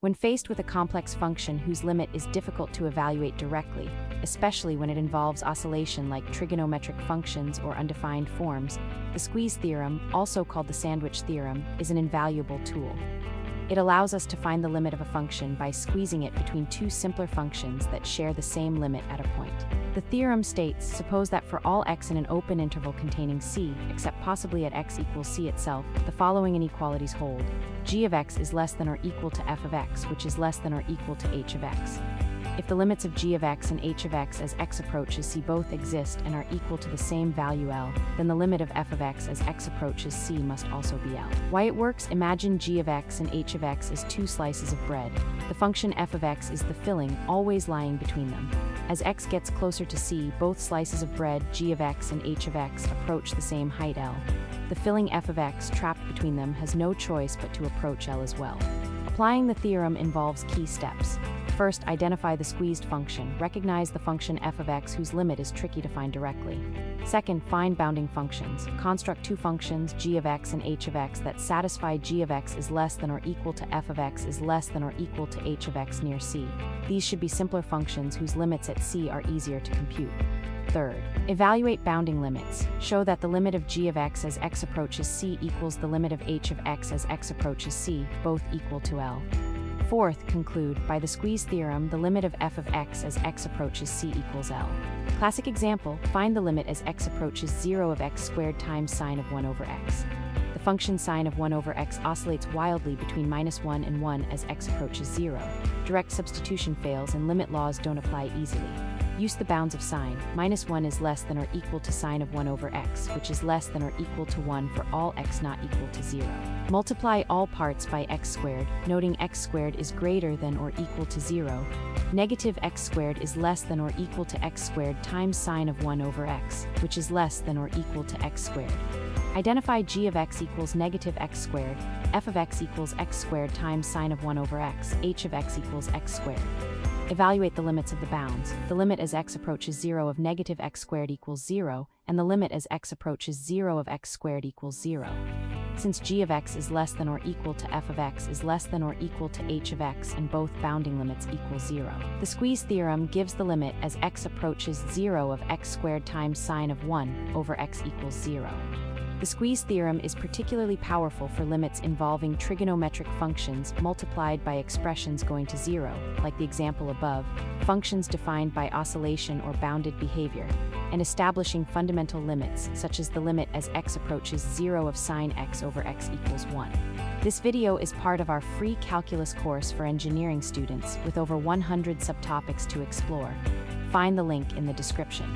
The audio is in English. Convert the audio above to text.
When faced with a complex function whose limit is difficult to evaluate directly, especially when it involves oscillation like trigonometric functions or undefined forms, the squeeze theorem, also called the sandwich theorem, is an invaluable tool. It allows us to find the limit of a function by squeezing it between two simpler functions that share the same limit at a point. The theorem states, suppose that for all x in an open interval containing c, except possibly at x equals c itself, the following inequalities hold. G of x is less than or equal to f of x, which is less than or equal to h of x. If the limits of g of x and h of x as x approaches c both exist and are equal to the same value L, then the limit of f of x as x approaches c must also be L. Why it works? Imagine g of x and h of x as two slices of bread. The function f of x is the filling, always lying between them. As x gets closer to c, both slices of bread, g of x and h of x, approach the same height L. The filling f of x trapped between them has no choice but to approach L as well. Applying the theorem involves key steps. First, identify the squeezed function. Recognize the function f of x whose limit is tricky to find directly. Second, find bounding functions. Construct two functions, g of x and h of x, that satisfy g of x is less than or equal to f of x is less than or equal to h of x near c. These should be simpler functions whose limits at c are easier to compute. Third, evaluate bounding limits. Show that the limit of g of x as x approaches c equals the limit of h of x as x approaches c, both equal to L. Fourth, conclude, by the squeeze theorem, the limit of f of x as x approaches c equals L. Classic example, find the limit as x approaches 0 of x squared times sine of 1 over x. The function sine of 1 over x oscillates wildly between -1 and 1 as x approaches 0. Direct substitution fails and limit laws don't apply easily. Use the bounds of sine. -1 is less than or equal to sine of 1 over x, which is less than or equal to 1 for all x not equal to 0. Multiply all parts by x squared, noting x squared is greater than or equal to 0. Negative x squared is less than or equal to x squared times sine of 1 over x, which is less than or equal to x squared. Identify g of x equals negative x squared, f of x equals x squared times sine of 1 over x, h of x equals x squared. Evaluate the limits of the bounds. The limit as x approaches 0 of negative x squared equals 0, and the limit as x approaches 0 of x squared equals 0. Since g of x is less than or equal to f of x is less than or equal to h of x and both bounding limits equal 0. The squeeze theorem gives the limit as x approaches 0 of x squared times sine of 1 over x equals 0. The squeeze theorem is particularly powerful for limits involving trigonometric functions multiplied by expressions going to 0, like the example above, functions defined by oscillation or bounded behavior, and establishing fundamental limits, such as the limit as x approaches 0 of sine x over x equals 1. This video is part of our free calculus course for engineering students with over 100 subtopics to explore. Find the link in the description.